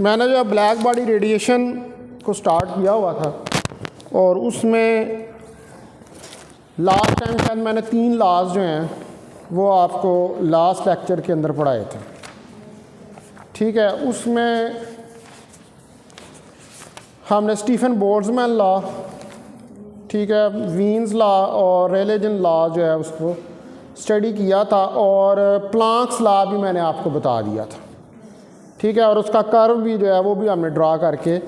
मैंने जो black body radiation को स्टार्ट किया हुआ था और उसमें लास्ट टाइम शायद मैंने 3 लॉज जो हैं वो आपको लास्ट लेक्चर के अंदर पढ़ाए थे, ठीक है। उसमें हमने स्टीफन बोल्ट्जमैन लॉ, ठीक है, वीन्स लॉ और रेलेजन लॉ जो है उसको स्टडी किया था और प्लांक्स लॉ भी मैंने आपको बता दिया था, ठीक है। और उसका कर्व भी जो है वो भी हमने ड्रा करके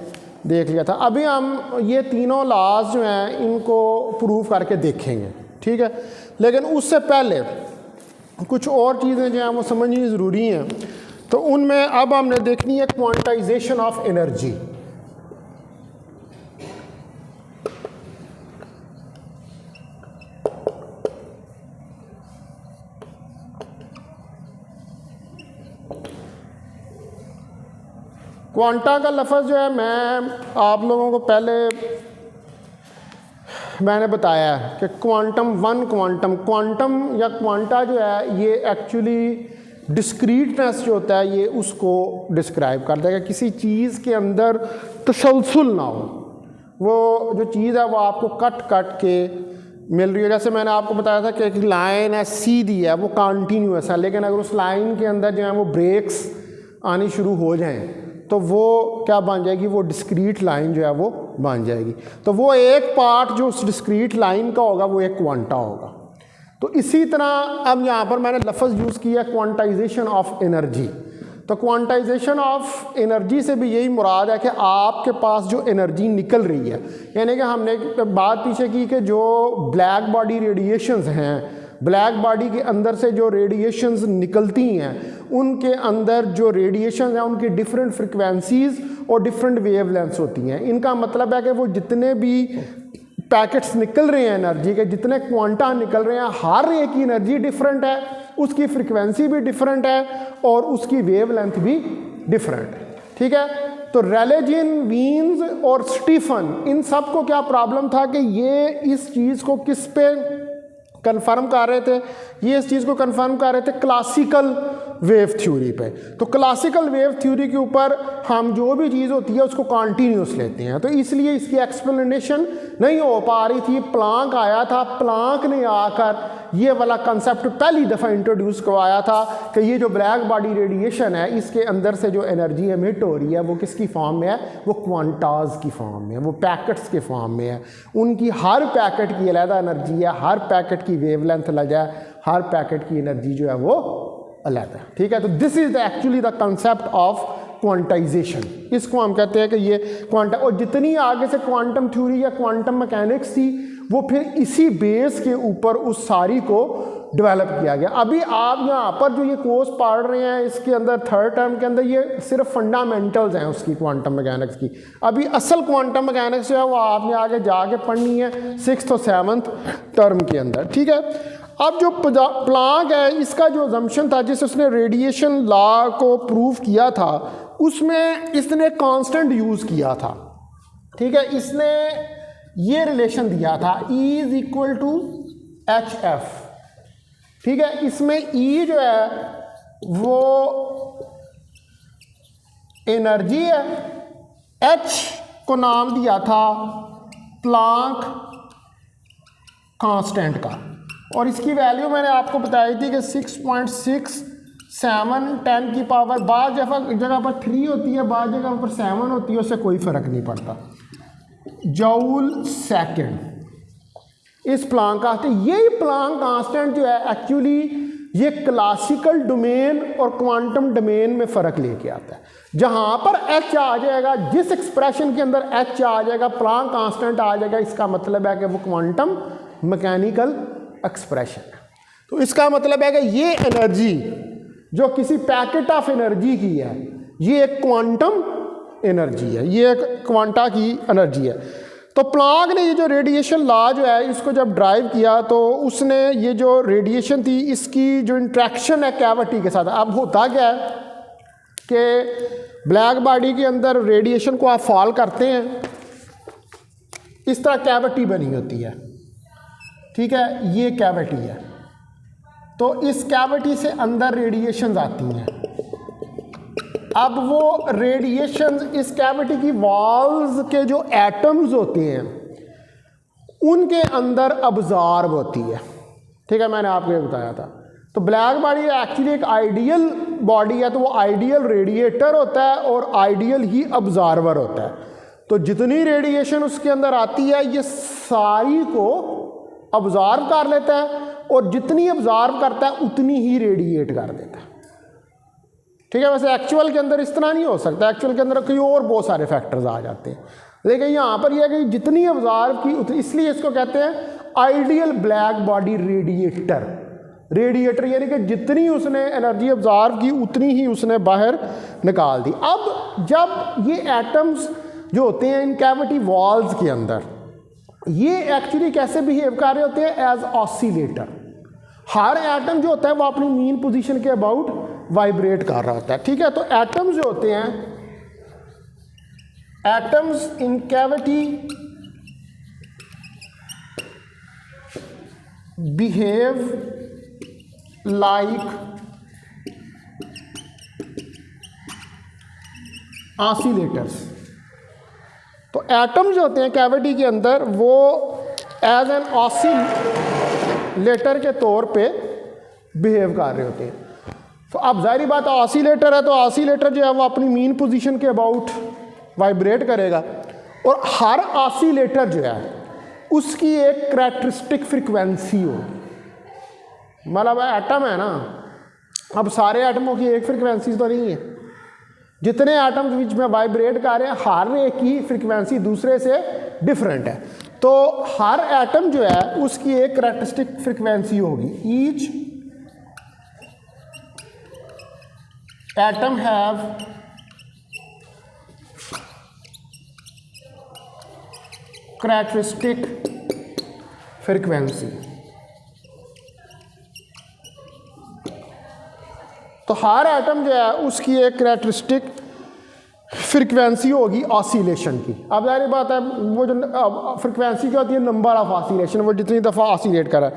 देख लिया था। अभी हम ये तीनों लॉज जो हैं इनको प्रूव करके देखेंगे, ठीक है। लेकिन उससे पहले कुछ और चीज़ें जो हैं वो समझनी ज़रूरी हैं। तो उनमें अब हमने देखनी है क्वांटाइजेशन ऑफ एनर्जी। क्वांटा का लफ्ज़ जो है मैं आप लोगों को पहले मैंने बताया है कि क्वांटम या क्वांटा जो है ये एक्चुअली डिस्क्रीटनेस जो होता है ये उसको डिस्क्राइब कर देगा। किसी चीज़ के अंदर तसलसल ना हो, वो जो चीज़ है वो आपको कट के मिल रही है। जैसे मैंने आपको बताया था कि एक लाइन है सीधी है वो कंटिन्यूअस है, लेकिन अगर उस लाइन के अंदर जो है वो ब्रेक्स आनी शुरू हो जाएं तो वो क्या बन जाएगी, वो डिस्क्रीट लाइन जो है वो बन जाएगी। तो वो एक पार्ट जो उस डिस्क्रीट लाइन का होगा वो एक क्वांटा होगा। तो इसी तरह अब यहाँ पर मैंने लफ्ज़ यूज़ किया क्वांटाइजेशन ऑफ एनर्जी। तो क्वांटाइजेशन ऑफ एनर्जी से भी यही मुराद है कि आपके पास जो एनर्जी निकल रही है, यानी कि हमने बात पीछे की कि जो ब्लैक बॉडी रेडिएशंस हैं, ब्लैक बॉडी के अंदर से जो रेडिएशंस निकलती हैं उनके अंदर जो रेडिएशन हैं उनकी डिफरेंट फ्रिक्वेंसीज़ और डिफरेंट वेवलेंथ्स होती हैं। इनका मतलब है कि वो जितने भी पैकेट्स निकल रहे हैं एनर्जी के, जितने क्वांटा निकल रहे हैं, हर एक की एनर्जी डिफरेंट है, उसकी फ्रिक्वेंसी भी डिफरेंट है और उसकी वेवलेंथ भी डिफरेंट है, ठीक है। तो रेलेजिन, वीन्स और स्टीफन, इन सब को क्या प्रॉब्लम था कि ये इस चीज़ को किस पे कन्फर्म कर रहे थे, ये इस चीज़ को कन्फर्म कर रहे थे क्लासिकल वेव थ्योरी पे। तो क्लासिकल वेव थ्योरी के ऊपर हम जो भी चीज़ होती है उसको कॉन्टीन्यूस लेते हैं, तो इसलिए इसकी एक्सप्लेनेशन नहीं हो पा रही थी। प्लांक आया था, प्लांक ने आकर ये वाला कंसेप्ट पहली दफ़ा इंट्रोड्यूस करवाया था कि ये जो ब्लैक बॉडी रेडिएशन है इसके अंदर से जो एनर्जी एमिट हो रही है वो किसकी फॉर्म में है, वो क्वांटाज की फॉर्म में है, वो पैकेट्स के फॉर्म में है। उनकी हर पैकेट की अलग एनर्जी है, हर पैकेट की वेवलेंथ अलग है, हर पैकेट की एनर्जी जो है वो अलग है, ठीक है। तो this is actually the concept of quantization. इसको हम कहते हैं कि ये क्वांटा, और जितनी आगे से क्वांटम थ्योरी या क्वांटम मैकेनिक्स थी वो फिर इसी बेस के ऊपर उस सारी को डेवलप किया गया। अभी आप यहाँ पर जो ये कोर्स पढ़ रहे हैं इसके अंदर 3rd टर्म के अंदर ये सिर्फ फंडामेंटल्स हैं उसकी, क्वांटम मैकेनिक्स की। अभी असल क्वांटम मैकेनिक्स जो है वो आपने आगे जाके पढ़नी है 6th और 7th टर्म के अंदर, ठीक है। अब जो प्लांक है इसका जो अजम्पशन था जिस उसने रेडिएशन लॉ को प्रूव किया था उसमें इसने कांस्टेंट यूज़ किया था, ठीक है। इसने ये रिलेशन दिया था E = hf, ठीक है। इसमें E जो है वो एनर्जी है, H को नाम दिया था प्लांक कांस्टेंट का, और इसकी वैल्यू मैंने आपको बताई थी कि 6.67 10 की पावर, बाद जगह पर 3 होती है, बाद जगह पर 7 होती है, उससे कोई फ़र्क नहीं पड़ता, जूल सेकेंड इस प्लांक का। यही प्लांक कांस्टेंट जो है एक्चुअली ये क्लासिकल डोमेन और क्वांटम डोमेन में फ़र्क लेके आता है। जहाँ पर H आ जाएगा, जिस एक्सप्रेशन के अंदर H आ जाएगा, प्लांक कांस्टेंट आ जाएगा, इसका मतलब है कि वो क्वांटम मैकेनिकल एक्सप्रेशन है। तो इसका मतलब है कि ये एनर्जी जो किसी पैकेट ऑफ एनर्जी की है ये एक क्वांटम एनर्जी है, ये एक क्वांटा की एनर्जी है। तो प्लांक ने ये जो रेडिएशन लॉ जो है इसको जब ड्राइव किया तो उसने ये जो रेडिएशन थी इसकी जो इंट्रैक्शन है कैविटी के साथ, अब होता क्या है कि ब्लैक बॉडी के अंदर रेडिएशन को आप फॉल करते हैं, इस तरह कैविटी बनी होती है, ठीक है, ये कैविटी है। तो इस कैविटी से अंदर रेडिएशंस आती हैं, अब वो रेडिएशन इस कैविटी की वॉल्स के जो एटम्स होते हैं उनके अंदर अब्जॉर्ब होती है। ठीक है, मैंने आपको ये बताया था। तो ब्लैक बॉडी एक्चुअली एक आइडियल बॉडी है, तो वो आइडियल रेडिएटर होता है और आइडियल ही अब्जॉर्वर होता है। तो जितनी रेडिएशन उसके अंदर आती है ये सारी को अब्जॉर्व कर लेता है और जितनी अब्जॉर्व करता है उतनी ही रेडिएट कर देता है। ठीक है, वैसे एक्चुअल के अंदर इस तरह नहीं हो सकता, एक्चुअल के अंदर कई और बहुत सारे फैक्टर्स आ जाते हैं, लेकिन यहाँ पर यह है कि जितनी अब्जॉर्व की उतनी, इसलिए इसको कहते हैं ideal black body radiator. Radiator यानी कि जितनी उसने एनर्जी अब्जॉर्व की उतनी ही उसने बाहर निकाल दी। अब जब ये एटम्स जो होते हैं इन कैविटी वॉल्स के अंदर, ये एक्चुअली कैसे बिहेव कर रहे होते हैं? As oscillator. हर एटम जो होता है वो अपनी मीन पोजीशन के अबाउट वाइब्रेट कर रहा होता है। ठीक है, तो एटम्स जो होते हैं, atoms in cavity behave like oscillators. तो एटम जो होते हैं कैविटी के अंदर वो एज एन ऑसिलेटर के तौर पे बिहेव कर रहे होते हैं। तो अब जाहिर बात है ऑसिलेटर है, तो ऑसिलेटर जो है वो अपनी मीन पोजीशन के अबाउट वाइब्रेट करेगा और हर ऑसिलेटर जो है उसकी एक कैरेक्टरिस्टिक फ्रीक्वेंसी होगी। मतलब एटम है ना, अब सारे एटमों की एक फ्रीक्वेंसी तो नहीं है, जितने एटम्स बीच में वाइब्रेट कर रहे हैं हर एक की फ्रीक्वेंसी दूसरे से डिफरेंट है। तो हर एटम जो है उसकी एक कैरेक्टरिस्टिक फ्रीक्वेंसी होगी। Each atom have characteristic frequency. तो हर एटम जो है उसकी एक कैरेक्टरिस्टिक फ्रीक्वेंसी होगी ऑसिलेशन की। अब जाहिर बात है वो जो फ्रीक्वेंसी क्या होती है? नंबर ऑफ ऑसिलेशन, वो जितनी दफ़ा ऑसिलेट कर रहा है।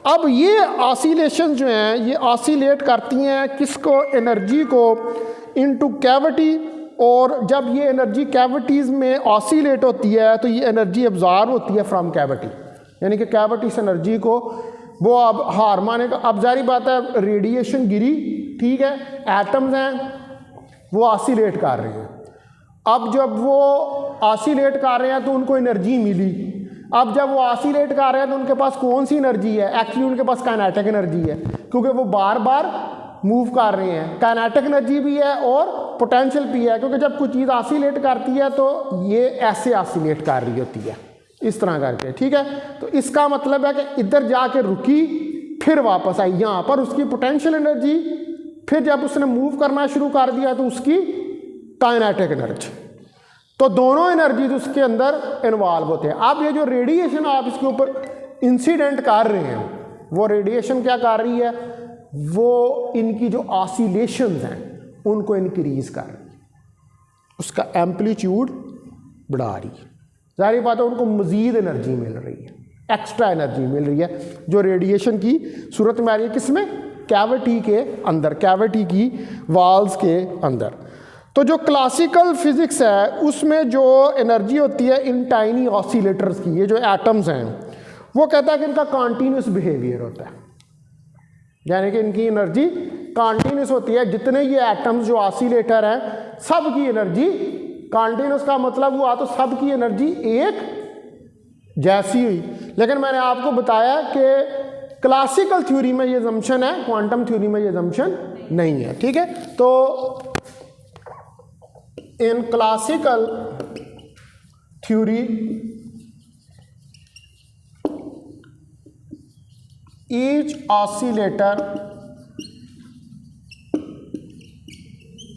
अब ये ऑसिलेशन जो हैं ये ऑसिलेट करती हैं किसको? एनर्जी को इनटू कैविटी। और जब ये एनर्जी कैविटीज़ में ऑसिलेट होती है तो ये एनर्जी अब्जॉर्ब होती है फ्रॉम कैविटी, यानी कि कैविटी से एनर्जी को वो अब हार माने का। अब जारी बात है रेडिएशन गिरी, ठीक है, एटम्स हैं वो ऑसिलेट कर रहे हैं। अब जब वो ऑसिलेट कर रहे हैं तो उनको एनर्जी मिली। अब जब वो ऑसिलेट कर रहे हैं तो उनके पास कौन सी एनर्जी है? एक्चुअली उनके पास काइनेटिक एनर्जी है, क्योंकि वो बार बार मूव कर रहे हैं। काइनेटिक एनर्जी भी है और पोटेंशियल भी है, क्योंकि जब कोई चीज़ ऑसिलेट करती है तो ये ऐसे ऑसिलेट कर रही होती है, इस तरह करके। ठीक है, तो इसका मतलब है कि इधर जाके रुकी फिर वापस आई, यहाँ पर उसकी पोटेंशियल एनर्जी, फिर जब उसने मूव करना शुरू कर दिया तो उसकी काइनेटिक एनर्जी। तो दोनों एनर्जीज उसके अंदर इन्वॉल्व होते हैं। अब ये जो रेडिएशन आप इसके ऊपर इंसिडेंट कर रहे हैं, वो रेडिएशन क्या कर रही है? वो इनकी जो ऑसिलेशंस हैं उनको इंक्रीज कर रही है, उसका एम्पलीट्यूड बढ़ा रही है। जाहिर बात है उनको मज़ीद एनर्जी मिल रही है, एक्स्ट्रा एनर्जी मिल रही है जो रेडिएशन की सूरत में आ रही है। किसमें? कैविटी के अंदर, कैविटी की वॉल्स के अंदर। तो जो क्लासिकल फिजिक्स है उसमें जो एनर्जी होती है इन टाइनी ऑसिलेटर्स की, ये जो एटम्स हैं, वो कहता है कि इनका कॉन्टीन्यूस बिहेवियर होता है, यानी कि इनकी एनर्जी कॉन्टीन्यूस होती है। जितने ये एटम्स जो ऑसिलेटर हैं सब की एनर्जी कॉन्टीन्यूस का मतलब हुआ तो सब की एनर्जी एक जैसी हुई। लेकिन मैंने आपको बताया कि क्लासिकल थ्योरी में ये जम्पशन है, क्वांटम थ्योरी में ये जम्पशन नहीं है। ठीक है, तो in classical theory each oscillator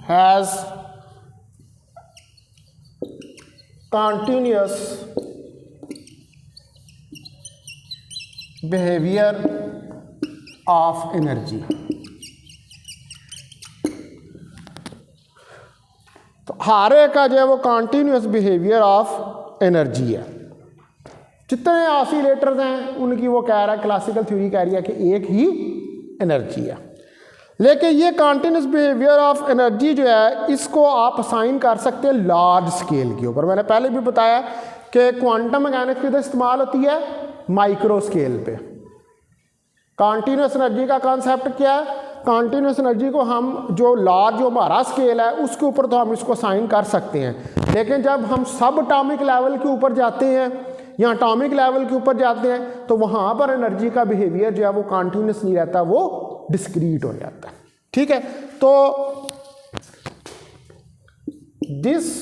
has continuous behavior of energy। तो हर एक का जो है वो कॉन्टीन्यूस बिहेवियर ऑफ एनर्जी है। जितने ऑसिलेटर्स हैं उनकी वो कह रहा है, क्लासिकल थ्योरी कह रही है कि एक ही एनर्जी है। लेकिन ये कॉन्टिन्यूस बिहेवियर ऑफ एनर्जी जो है इसको आप असाइन कर सकते हैं लार्ज स्केल के ऊपर। मैंने पहले भी बताया कि क्वांटम मैकेनिक्स किधर इस्तेमाल होती है, माइक्रो स्केल पे। कॉन्टिन्यूस एनर्जी का कॉन्सेप्ट क्या है, कॉन्टिन्यूस एनर्जी को हम जो लार्ज जो हमारा स्केल है उसके ऊपर तो हम इसको असाइन कर सकते हैं, लेकिन जब हम सब एटॉमिक लेवल के ऊपर जाते हैं या एटॉमिक लेवल के ऊपर जाते हैं तो वहाँ पर एनर्जी का बिहेवियर जो है वो कॉन्टिन्यूस नहीं रहता, वो डिस्क्रीट हो जाता है। ठीक है, तो this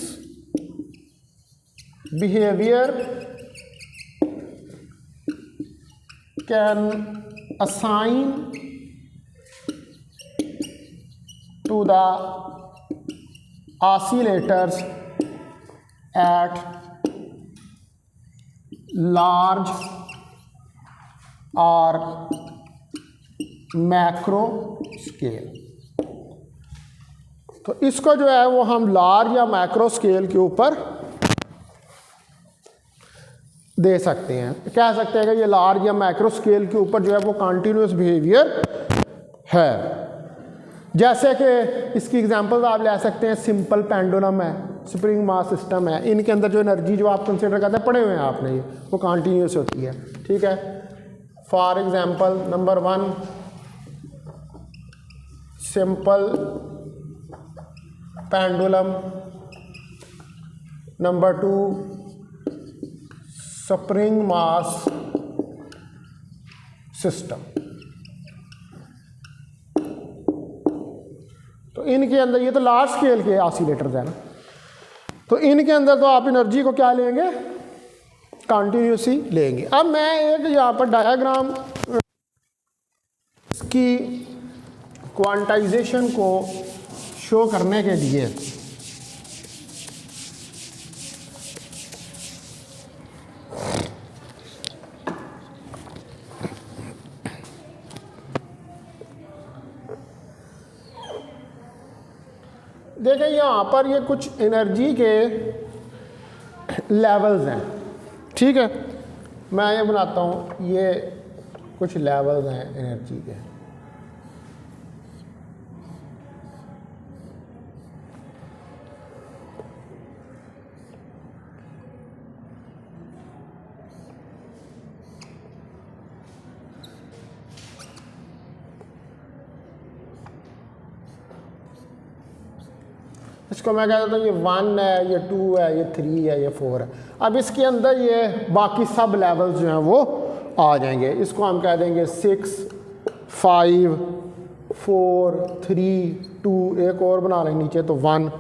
behaviour can assign to the oscillators at large or macro scale। तो इसको जो है वो हम लार्ज या मैक्रो स्केल के ऊपर दे सकते हैं, कह सकते हैं कि ये लार्ज या मैक्रो स्केल के ऊपर जो है वो कॉन्टिन्यूस बिहेवियर है। जैसे कि इसकी एग्जांपल्स आप ले सकते हैं, सिंपल पेंडुलम है, स्प्रिंग मास सिस्टम है, इनके अंदर जो एनर्जी जो आप कंसिडर करते हैं, पढ़े हुए हैं आपने, ये वो कॉन्टीन्यूस होती है। ठीक है, for example number 1 simple pendulum, number 2 spring mass system. तो इनके अंदर ये तो लार्ज स्केल के ऑसिलेटर्स हैं ना, तो इनके अंदर तो आप एनर्जी को क्या लेंगे, कॉन्टिन्यूसली लेंगे। अब मैं एक यहाँ पर डायग्राम इसकी क्वांटाइजेशन को शो करने के लिए देखें, यहाँ पर ये कुछ एनर्जी के लेवल्स हैं। ठीक है, मैं ये बनाता हूँ, ये कुछ लेवल्स हैं एनर्जी के। इसको मैं कहता हूँ ये 1 है, ये 2 है, ये 3 है, ये 4 है। अब इसके अंदर ये बाकी सब लेवल्स जो हैं वो आ जाएंगे। इसको हम कह देंगे 6, 5, 4, 3, 2, एक और बना लेंगे नीचे तो 1।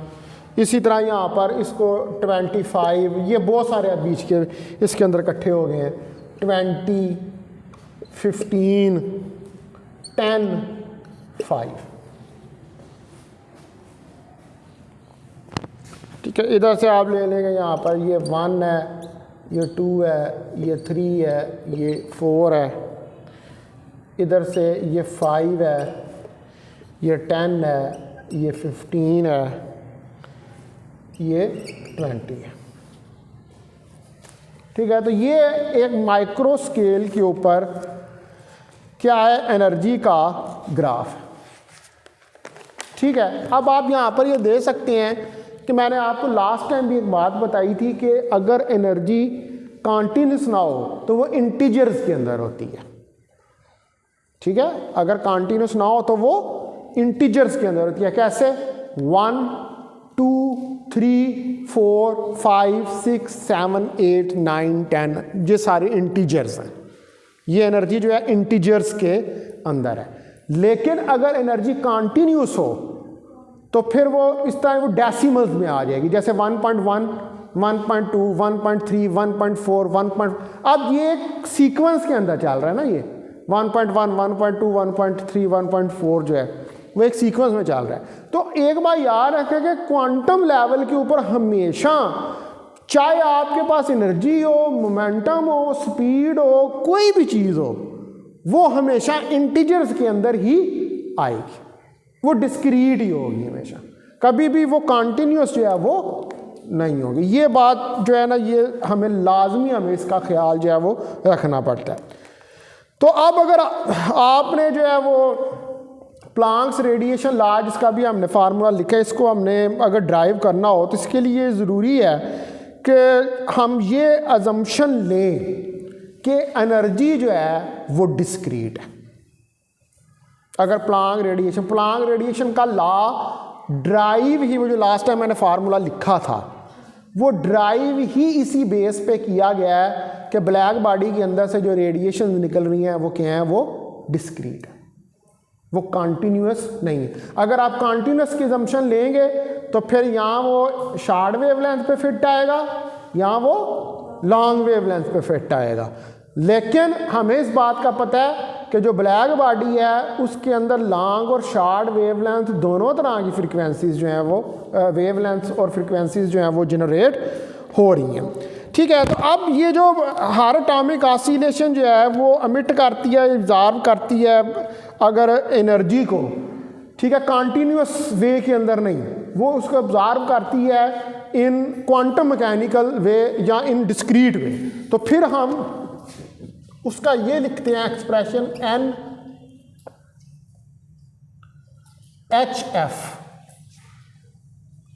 इसी तरह यहाँ पर इसको 25, ये बहुत सारे बीच के इसके अंदर इकट्ठे हो गए हैं। 20, 15, 10, 5। ठीक है, इधर से आप ले लेंगे, यहाँ पर ये 1 है, ये 2 है, ये 3 है, ये 4 है, इधर से ये 5 है, ये 10 है, ये 15 है, ये 20 है। ठीक है, तो ये एक माइक्रो स्केल के ऊपर क्या है, एनर्जी का ग्राफ। ठीक है, अब आप यहाँ पर ये दे सकते हैं कि मैंने आपको लास्ट टाइम भी एक बात बताई थी कि अगर एनर्जी कॉन्टिन्यूस ना हो तो वो इंटीजर्स के अंदर होती है। ठीक है, अगर कॉन्टिन्यूस ना हो तो वो इंटीजर्स के अंदर होती है। कैसे? 1, 2, 3, 4, 5, 6, 7, 8, 9, 10, ये सारे इंटीजर्स हैं। ये एनर्जी जो है इंटीजर्स के अंदर है। लेकिन अगर एनर्जी कॉन्टिन्यूस हो तो फिर वो इस तरह वो डेसिमल्स में आ जाएगी, जैसे 1.1, 1.2, 1.3, 1.4, 1. अब ये एक सीक्वेंस के अंदर चल रहा है ना, ये 1.1, 1.2, 1.3, 1.4 जो है वो एक सीक्वेंस में चल रहा है। तो एक बार याद रखें कि क्वांटम लेवल के ऊपर हमेशा, चाहे आपके पास एनर्जी हो, मोमेंटम हो, स्पीड हो, कोई भी चीज़ हो, वो हमेशा इंटीजर्स के अंदर ही आएगी, वो डिस्क्रीट ही होगी हमेशा, कभी भी वो कॉन्टिन्यूस जो है वो नहीं होगी। ये बात जो है ना, ये हमें लाजमी, हमें इसका ख्याल जो है वो रखना पड़ता है। तो अब अगर आपने जो है वो प्लांक्स रेडिएशन लॉ, जिसका भी हमने फार्मूला लिखा है, इसको हमने अगर ड्राइव करना हो तो इसके लिए ज़रूरी है कि हम ये अजम्पशन लें कि एनर्जी जो है वो डिस्क्रीट है। अगर प्लांक रेडिएशन का लॉ ड्राइव ही, वो जो लास्ट टाइम मैंने फार्मूला लिखा था, वो ड्राइव ही इसी बेस पे किया गया है कि ब्लैक बॉडी के अंदर से जो रेडिएशन निकल रही हैं वो क्या है, वो डिस्क्रीट है, वो कॉन्टीन्यूअस नहीं है। अगर आप कॉन्टीन्यूअस की अजम्पशन लेंगे तो फिर यहाँ वो शॉर्ट वेवलेंथ पे फिट आएगा, यहाँ वो लॉन्ग वेवलेंथ पे फिट आएगा। लेकिन हमें इस बात का पता है कि जो ब्लैक बॉडी है उसके अंदर लॉन्ग और शॉर्ट वेवलेंथ दोनों तरह की फ्रीक्वेंसीज जो हैं वो वेवलेंथ और फ्रीक्वेंसीज जो हैं वो जनरेट हो रही हैं। ठीक है, तो अब ये जो हर एटॉमिक ऑसिलेशन जो है वो अमिट करती है, एब्जॉर्ब करती है अगर एनर्जी को, ठीक है, कॉन्टीन्यूअस वे के अंदर नहीं, वो उसको एब्जॉर्ब करती है इन क्वांटम मैकेनिकल वे या इन डिस्क्रीट वे। तो फिर हम उसका ये लिखते हैं एक्सप्रेशन एन एच एफ।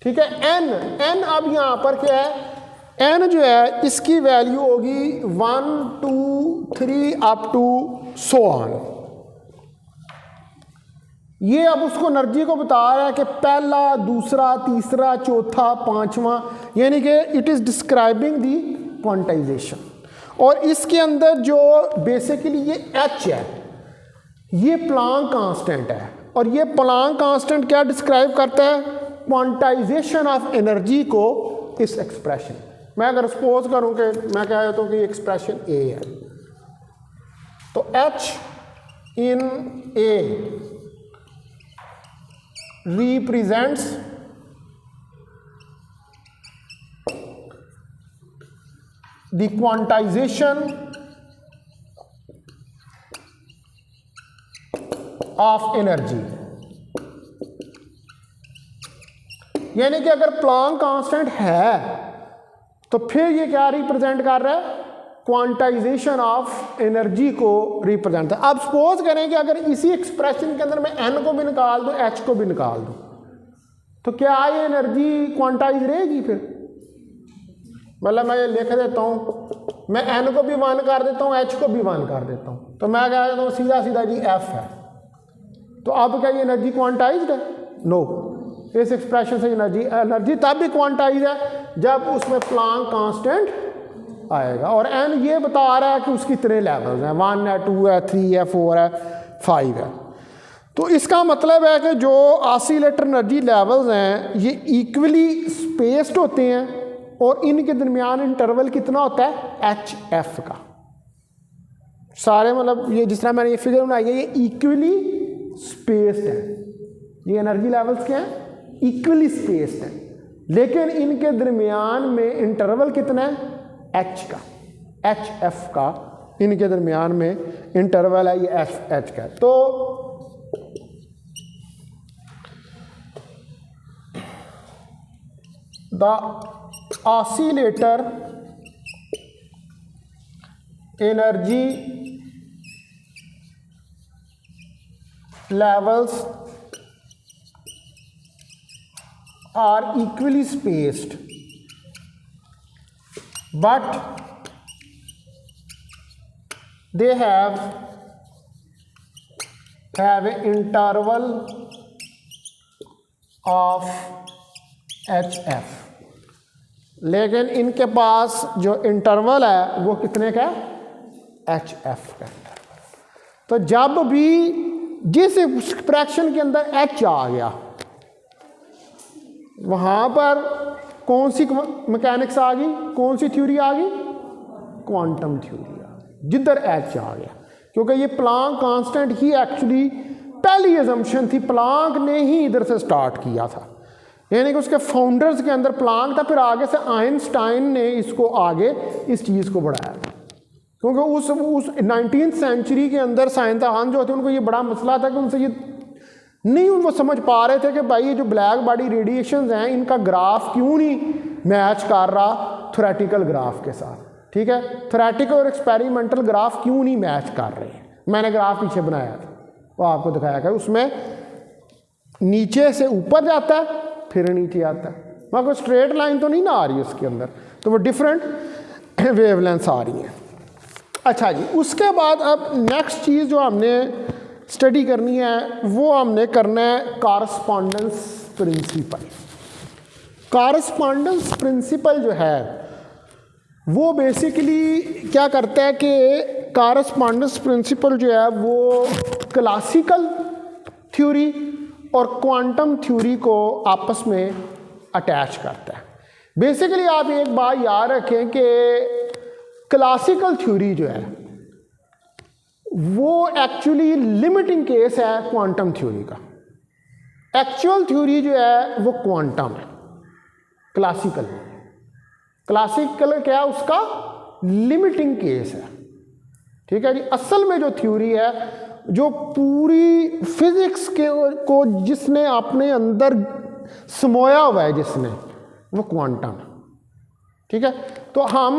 ठीक है, एन अब यहां पर क्या है, एन जो है इसकी वैल्यू होगी 1 2 3 अप टू सो ऑन। ये अब उसको एनर्जी को बता रहा है कि पहला, दूसरा, तीसरा, चौथा, पांचवा, यानी कि it is describing the quantization. और इसके अंदर जो बेसिकली ये एच है, ये प्लांक कांस्टेंट है, और ये प्लांक कांस्टेंट क्या डिस्क्राइब करता है, क्वांटाइजेशन ऑफ एनर्जी को इस एक्सप्रेशन। मैं अगर सपोज करूं कि मैं कह देता हूं कि एक्सप्रेशन ए है, तो H in A represents the quantization of energy। यानी कि अगर प्लांक कांस्टेंट है तो फिर ये क्या रिप्रेजेंट कर रहा है, क्वांटाइजेशन ऑफ एनर्जी को रिप्रेजेंट। अब सपोज करें कि अगर इसी एक्सप्रेशन के अंदर मैं एन को भी निकाल दूं, एच को भी निकाल दूं, तो क्या ये एनर्जी क्वांटाइज रहेगी? फिर मतलब मैं ये लिख देता हूँ, मैं एन को भी 1 कर देता हूँ, एच को भी 1 कर देता हूँ, तो मैं कह देता हूँ सीधा सीधा जी एफ है। तो अब क्या ये एनर्जी क्वांटाइज्ड है? नो। इस एक्सप्रेशन से एनर्जी तब भी क्वांटाइज है जब उसमें प्लांक कांस्टेंट आएगा, और एन ये बता रहा है कि उसकी कितने लेवल्स हैं, 1 है, 2 है, 3 है, 4 है, 5 है। तो इसका मतलब है कि जो ऑसिलेटर एनर्जी लेवल्स हैं ये इक्वली स्पेस्ड होते हैं, और इनके दरमियान इंटरवल कितना होता है, एच एफ का। सारे मतलब ये जिस तरह मैंने ये फिगर बनाई है ये इक्वली स्पेस्ड है, ये एनर्जी लेवल्स क्या हैं, इक्वली स्पेस्ड है, लेकिन इनके दरमियान में इंटरवल कितना है, एच का, एच एफ का इनके दरमियान में इंटरवल है, ये एच एच का। तो the oscillator energy levels are equally spaced, but they have an interval of HF। लेकिन इनके पास जो इंटरवल है वो कितने का है, एच एफ का। तो जब भी जिस एक्सप्रेशन के अंदर एच आ गया वहाँ पर कौन सी मैकेनिक्स आ गई, कौन सी थ्योरी आ गई, क्वांटम थ्योरी आ गई, जिधर एच आ गया। क्योंकि ये प्लांक कांस्टेंट ही एक्चुअली पहली अजम्पशन थी, प्लांक ने ही इधर से स्टार्ट किया था, यानी कि उसके फाउंडर्स के अंदर प्लांक था, फिर आगे से आइंस्टाइन ने इसको आगे इस चीज़ को बढ़ाया। क्योंकि उस 19th सेंचुरी के अंदर साइंसदान जो थे उनको ये बड़ा मसला था कि उनसे ये नहीं वो समझ पा रहे थे कि भाई ये जो ब्लैक बॉडी रेडिएशंस हैं इनका ग्राफ क्यों नहीं मैच कर रहा थ्योरेटिकल ग्राफ के साथ। ठीक है, थ्योरेटिकल और एक्सपेरिमेंटल ग्राफ क्यों नहीं मैच कर रहे हैं। मैंने ग्राफ पीछे बनाया था, वो आपको दिखाया गया, उसमें नीचे से ऊपर जाता है फिर नीचे आता है, वहाँ कोई स्ट्रेट लाइन तो नहीं ना आ रही उसके अंदर, तो वो डिफरेंट वेवलेंथ्स आ रही हैं। अच्छा जी, उसके बाद अब नेक्स्ट चीज़ जो हमने स्टडी करनी है वो हमने करना है कॉरस्पॉन्डेंस प्रिंसिपल। कॉरस्पॉन्डेंस प्रिंसिपल जो है वो बेसिकली क्या करता है कि कॉरस्पॉन्डेंस प्रिंसिपल जो है वो क्लासिकल थ्योरी और क्वांटम थ्योरी को आपस में अटैच करता है। बेसिकली आप एक बात याद रखें कि क्लासिकल थ्योरी जो है वो एक्चुअली लिमिटिंग केस है क्वांटम थ्योरी का। एक्चुअल थ्योरी जो है वो क्वांटम है, क्लासिकल क्या है उसका लिमिटिंग केस है। ठीक है जी, असल में जो थ्योरी है जो पूरी फिजिक्स के को जिसने अपने अंदर समोया हुआ है जिसने, वो क्वांटम है। ठीक है, तो हम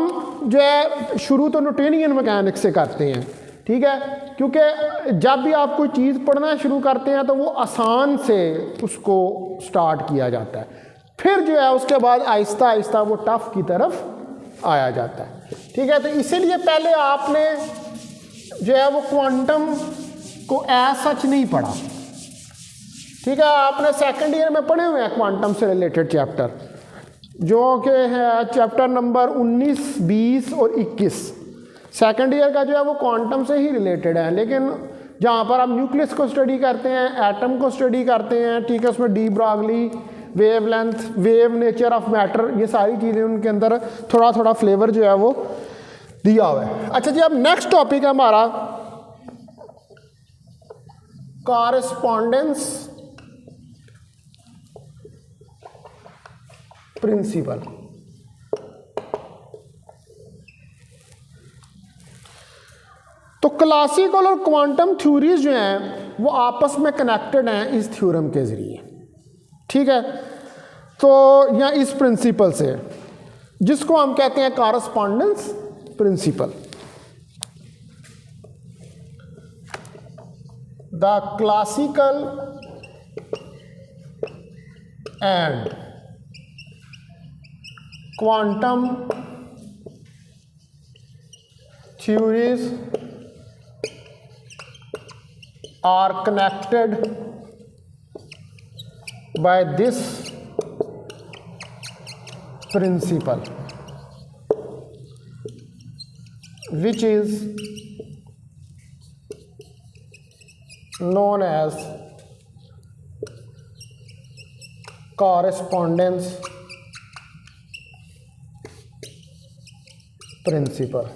जो है शुरू तो न्यूटोनियन मैकेनिक्स से करते हैं। ठीक है, क्योंकि जब भी आप कोई चीज़ पढ़ना शुरू करते हैं तो वो आसान से उसको स्टार्ट किया जाता है, फिर जो है उसके बाद आहिस्ता आहिस्ता वो टफ की तरफ आया जाता है। ठीक है, तो इसीलिए पहले आपने जो है वो क्वांटम को एज सच नहीं पढ़ा। ठीक है, आपने सेकंड ईयर में पढ़े हुए हैं क्वांटम से रिलेटेड चैप्टर, जो कि है चैप्टर नंबर 19, 20 और 21। सेकंड ईयर का जो है वो क्वांटम से ही रिलेटेड है, लेकिन जहाँ पर आप न्यूक्लियस को स्टडी करते हैं, एटम को स्टडी करते हैं, ठीक है, उसमें de Broglie, wavelength, wave nature of matter, ये सारी चीज़ें उनके अंदर थोड़ा थोड़ा फ्लेवर जो है वो दिया हुआ है। अच्छा जी, अब नेक्स्ट टॉपिक है हमारा कॉरस्पॉन्डेंस प्रिंसिपल। तो क्लासिकल और क्वांटम थ्योरीज जो हैं वो आपस में कनेक्टेड हैं इस थ्योरम के ज़रिए। ठीक है, तो या इस प्रिंसिपल से, जिसको हम कहते हैं correspondence principle. The classical and quantum theories are connected by this principle, which is known as correspondence principle,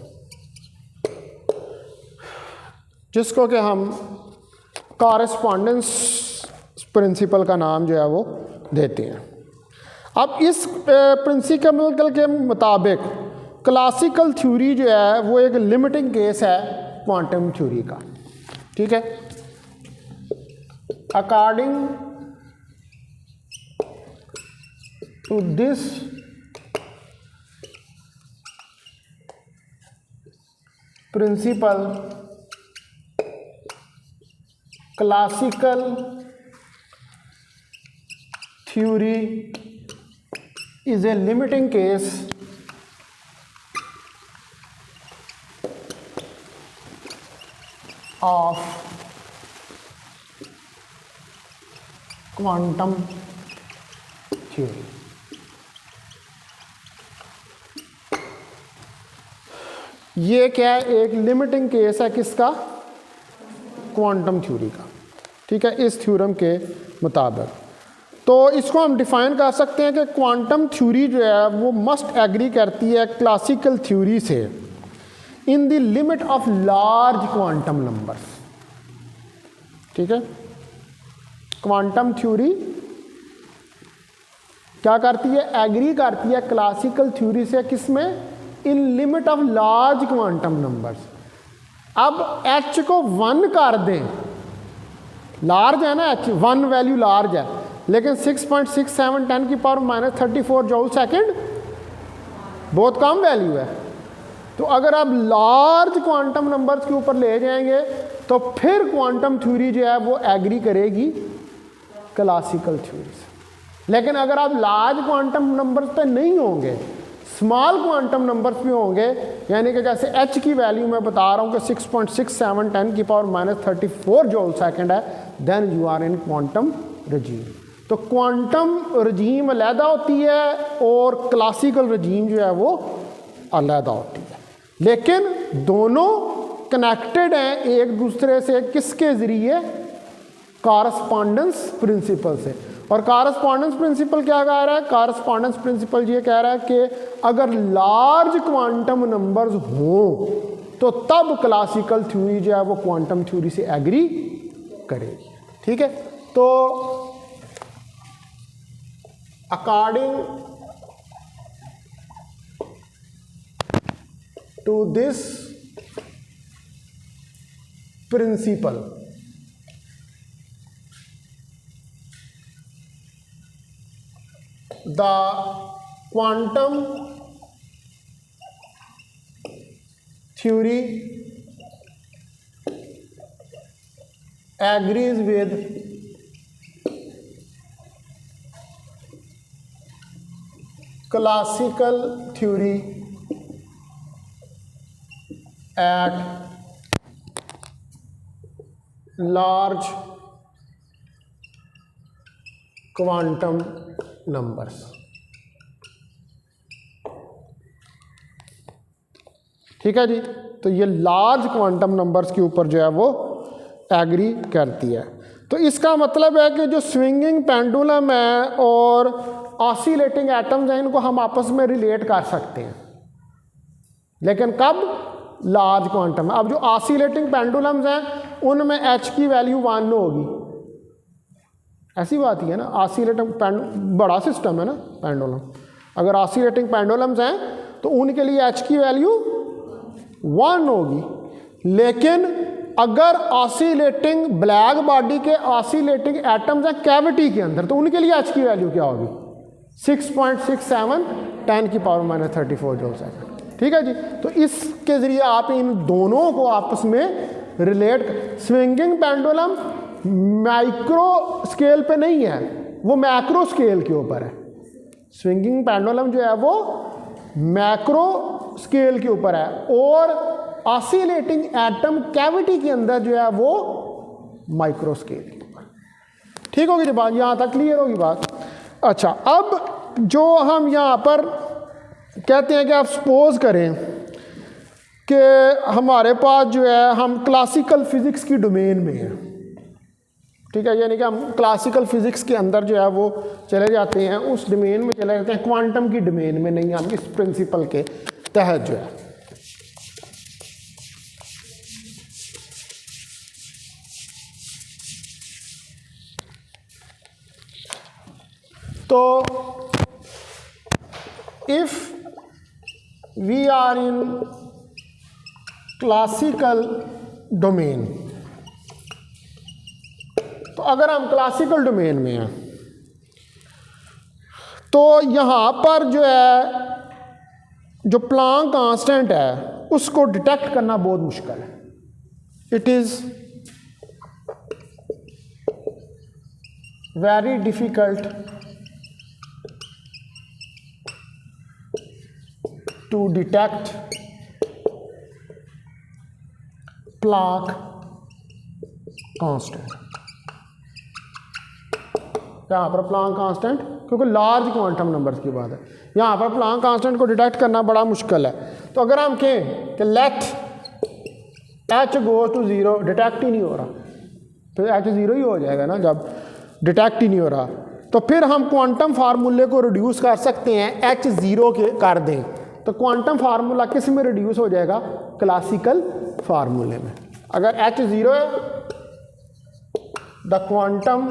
जिसको कि हम कॉरस्पॉन्डेंस प्रिंसिपल का नाम जो है वो देते हैं। अब इस प्रिंसिपल के मुताबिक क्लासिकल थ्योरी जो है वो एक लिमिटिंग केस है क्वांटम थ्योरी का। ठीक है, according to this principle, classical theory is a limiting case of quantum theory। ये क्या है, एक लिमिटिंग केस है किसका, क्वांटम थ्योरी का। ठीक है, इस थ्योरम के मुताबिक तो इसको हम डिफाइन कर सकते हैं कि क्वांटम थ्योरी जो है वो मस्ट एग्री करती है क्लासिकल थ्योरी से in the limit of large quantum numbers. ठीक है, क्वांटम थ्योरी क्या करती है, एग्री करती है क्लासिकल थ्योरी से, किसमें, इन limit of large quantum numbers. अब h को 1 कर दें, लार्ज है ना h, 1 वैल्यू लार्ज है, लेकिन 6.67 10 की पावर -34 जूल सेकेंड बहुत कम वैल्यू है। तो अगर आप लार्ज क्वांटम नंबर्स के ऊपर ले जाएंगे तो फिर क्वांटम थ्योरी जो है वो एग्री करेगी क्लासिकल थ्योरी से। लेकिन अगर आप लार्ज क्वांटम नंबर्स पे नहीं होंगे, स्मॉल क्वांटम नंबर्स भी होंगे, यानी कि जैसे h की वैल्यू मैं बता रहा हूँ कि 6.67 10⁻³ जूल सेकंड है, then you are in quantum regime. तो क्वांटम रजीम अलहदा होती है और क्लासिकल रजीम जो है वो अलहदा होती है, लेकिन दोनों कनेक्टेड हैं एक दूसरे से किसके ज़रिए? कॉरस्पॉन्डेंस प्रिंसिपल से। और कॉरस्पॉन्डेंस प्रिंसिपल क्या कह रहा है? कॉरस्पॉन्डेंस प्रिंसिपल ये कह रहा है कि अगर लार्ज क्वांटम नंबर्स हों तो तब क्लासिकल थ्योरी जो है वो क्वांटम थ्योरी से एग्री करेगी। ठीक है, तो according to this principle the quantum theory agrees with classical theory at large quantum numbers। ठीक है जी, तो ये लार्ज क्वांटम नंबर्स के ऊपर जो है वो एग्री करती है। तो इसका मतलब है कि जो स्विंगिंग पेंडुलम है और ऑसिलेटिंग एटम्स हैं इनको हम आपस में रिलेट कर सकते हैं, लेकिन कब? Large quantum. अब जो ऑसिलेटिंग पेंडुलम्स हैं उनमें h की वैल्यू 1 होगी, ऐसी बात ही है ना। ऑसिलेटिंग बड़ा सिस्टम है ना पेंडुलम, अगर ऑसिलेटिंग पेंडुलम्स हैं तो उनके लिए h की वैल्यू 1 होगी। लेकिन अगर ऑसिलेटिंग ब्लैक बॉडी के ऑसिलेटिंग एटम्स हैं कैविटी के अंदर तो उनके लिए h की वैल्यू क्या होगी? 6.67 10⁻³ जूल सेकंड। ठीक है जी, तो इसके ज़रिए आप इन दोनों को आपस में relate. Swinging pendulum micro scale पे नहीं है, वो मैक्रो स्केल के ऊपर है। स्विंगिंग पेंडुलम जो है वो मैक्रो स्केल के ऊपर है और ऑसिलेटिंग एटम कैविटी के अंदर जो है वो माइक्रो स्केल के ऊपर। ठीक होगी जी बात, यहाँ तक क्लियर होगी बात। अच्छा, अब जो हम यहाँ पर कहते हैं कि आप सपोज करें कि हमारे पास जो है हम क्लासिकल फिज़िक्स की डोमेन में हैं। ठीक है, यानी कि हम क्लासिकल फिज़िक्स के अंदर जो है वो चले जाते हैं, उस डोमेन में चले जाते हैं, क्वांटम की डोमेन में नहीं, हम इस प्रिंसिपल के तहत जो है। तो if we are in classical domain, तो अगर हम क्लासिकल डोमेन में हैं तो यहाँ पर जो है जो प्लांक कांस्टेंट है उसको डिटेक्ट करना बहुत मुश्किल है। It is very difficult to detect Planck constant. यहाँ पर प्लांक कांस्टेंट, क्योंकि लार्ज क्वांटम नंबर्स की बात है, यहाँ पर प्लांक कांस्टेंट को डिटेक्ट करना बड़ा मुश्किल है। तो अगर हम कहें कि let h goes to 0, detect ही नहीं हो रहा, तो h 0 ही हो जाएगा ना जब डिटेक्ट ही नहीं हो रहा। तो फिर हम क्वांटम फार्मूले को रिड्यूस कर सकते हैं, h 0 के कर दें तो क्वांटम फार्मूला किस में रिड्यूस हो जाएगा? क्लासिकल फार्मूले में। अगर h 0 है, the quantum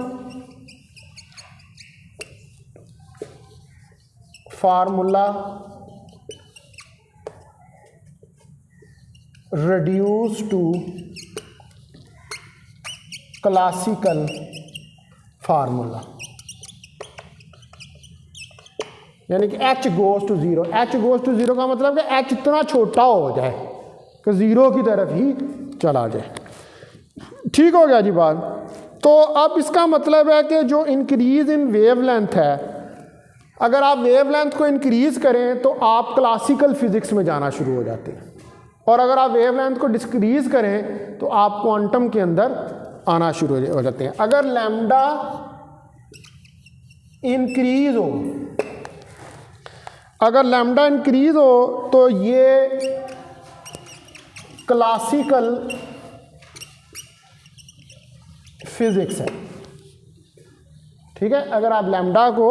formula reduce to classical formula, यानी कि h goes to 0। h goes to 0 का मतलब कि h इतना छोटा हो जाए कि 0 की तरफ ही चला जाए। ठीक हो गया जी बात। तो अब इसका मतलब है कि जो इंक्रीज इन वेवलेंथ है, अगर आप वेवलेंथ को इंक्रीज करें तो आप क्लासिकल फिजिक्स में जाना शुरू हो जाते हैं, और अगर आप वेवलेंथ को डिक्रीज करें तो आप क्वांटम के अंदर आना शुरू हो जाते हैं। अगर लैम्डा इंक्रीज हो, अगर लैम्डा इंक्रीज हो तो ये क्लासिकल फिजिक्स है, ठीक है। अगर आप लैम्डा को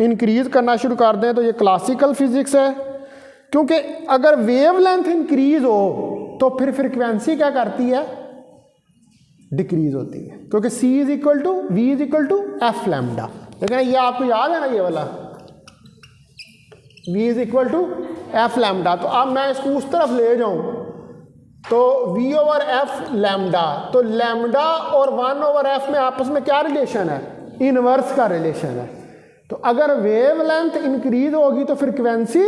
इंक्रीज करना शुरू कर दें तो ये क्लासिकल फिजिक्स है, क्योंकि अगर वेवलेंथ इंक्रीज हो तो फिर फ्रीक्वेंसी क्या करती है, डिक्रीज होती है, क्योंकि C is equal to V is equal to f lambda. लेकिन ये आपको याद है ना, ये वाला V is equal to f lambda. तो अब मैं इसको उस तरफ ले जाऊं तो V ओवर एफ लैम्डा, तो लैम्डा और 1 ओवर एफ में आपस में क्या रिलेशन है, इनवर्स का रिलेशन है। तो अगर वेवलेंथ इंक्रीज होगी तो फ्रीक्वेंसी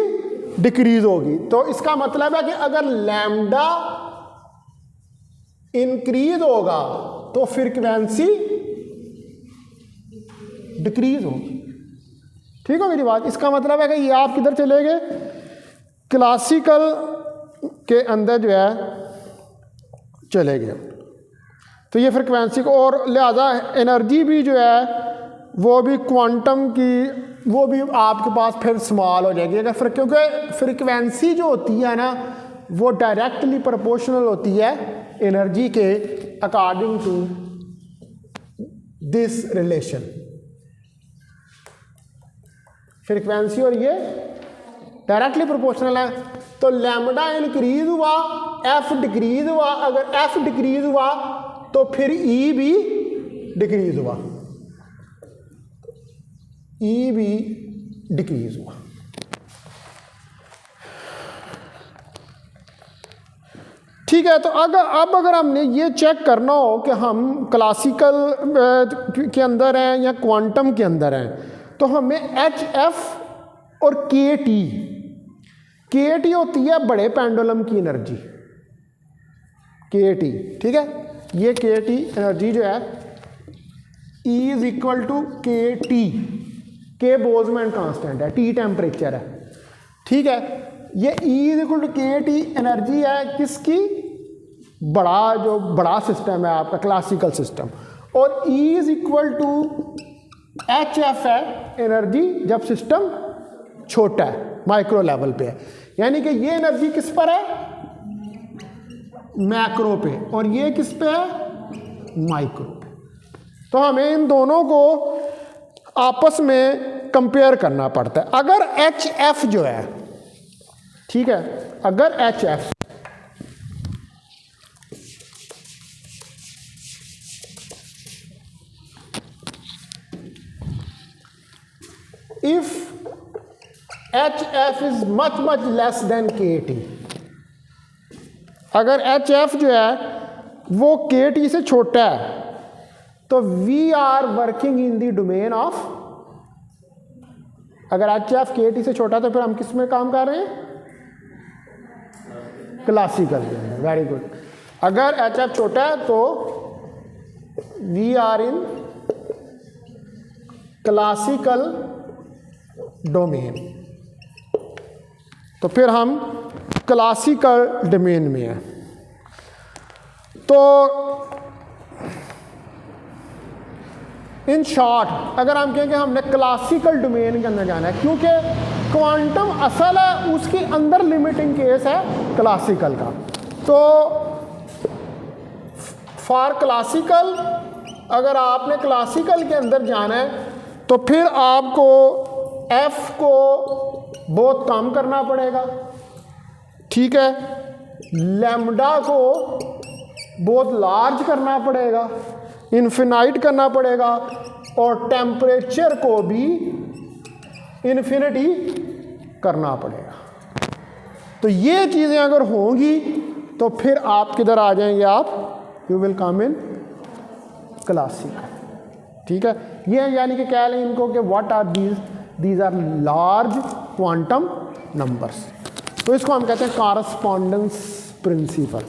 डिक्रीज होगी। तो इसका मतलब है कि अगर लैम्डा इंक्रीज होगा तो फ्रीक्वेंसी डिक्रीज होगी, ठीक है मेरी बात। इसका मतलब है कि ये आप किधर चले गए, क्लासिकल के अंदर जो है चले गए। तो ये फ्रीक्वेंसी को, और लिहाजा एनर्जी भी जो है वो भी क्वांटम की, वो भी आपके पास फिर स्मॉल हो जाएगी। अगर क्योंकि फ्रीक्वेंसी जो होती है ना वो डायरेक्टली प्रोपोर्शनल होती है एनर्जी के according to this relation. Frequency और ये डायरेक्टली प्रोपोर्शनल है। तो लैम्डा इंक्रीज हुआ, एफ डिक्रीज हुआ, अगर एफ डिक्रीज हुआ तो फिर ई भी डिक्रीज हुआ, ई भी डिक्रीज हुआ। ठीक है। तो अब अगर हमने ये चेक करना हो कि हम क्लासिकल के अंदर हैं या क्वांटम के अंदर हैं, तो हमें एच एफ और के टी होती है बड़े पेंडुलम की एनर्जी, के टी, ठीक है। ये के टी एनर्जी जो है E is equal to k t, k Boltzmann constant है, टी टेम्परेचर है, ठीक है। ये E is equal to k t energy है किसकी, जो बड़ा सिस्टम है आपका क्लासिकल सिस्टम, और E is equal to h f है एनर्जी जब सिस्टम छोटा है, माइक्रो लेवल पे है। यानी कि ये एनर्जी किस पर है, मैक्रो पे, और ये किस पे है, माइक्रो पे। तो हमें इन दोनों को आपस में कंपेयर करना पड़ता है। अगर एच एफ जो है, ठीक है, अगर H F if HF is much less than KT, अगर HF जो है वो KT से छोटा है तो we are working in the domain of, अगर HF KT से छोटा तो फिर हम किस में काम कर रहे हैं, क्लासिकल में। Very good. अगर HF छोटा है तो we are in classical domain, तो फिर हम क्लासिकल डोमेन में हैं। तो इन शॉर्ट अगर हम कहें कि हमने क्लासिकल डोमेन के अंदर जाना है, क्योंकि क्वांटम असल है उसके अंदर लिमिटिंग केस है क्लासिकल का। तो फॉर क्लासिकल अगर आपने क्लासिकल के अंदर जाना है तो फिर आपको F को बहुत कम करना पड़ेगा, ठीक है, लैम्डा को बहुत लार्ज करना पड़ेगा, इन्फिनाइट करना पड़ेगा, और टेम्परेचर को भी इन्फिनिटी करना पड़ेगा। तो ये चीज़ें अगर होंगी तो फिर आप किधर आ जाएंगे, आप you will come in classical, ठीक है। ये यानी कि कह लें इनको कि what are these are large quantum numbers. तो इसको हम कहते हैं कॉरस्पॉन्डेंस प्रिंसिपल।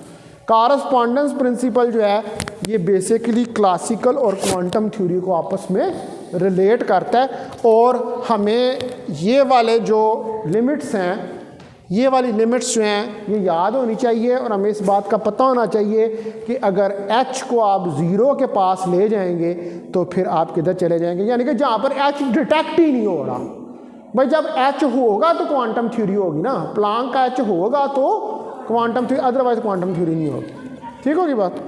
कॉरस्पॉन्डेंस प्रिंसिपल जो है ये बेसिकली क्लासिकल और क्वांटम थ्योरी को आपस में रिलेट करता है और हमें ये वाले जो लिमिट्स हैं, ये वाली लिमिट्स जो हैं ये याद होनी चाहिए और हमें इस बात का पता होना चाहिए कि अगर h को आप ज़ीरो के पास ले जाएंगे तो फिर आप किधर चले जाएंगे, यानी कि जहाँ पर h डिटेक्ट ही नहीं हो रहा। भाई जब h होगा तो क्वांटम थ्योरी होगी ना, प्लांक का h होगा तो quantum theory, otherwise quantum theory नहीं होगी। ठीक होगी बात।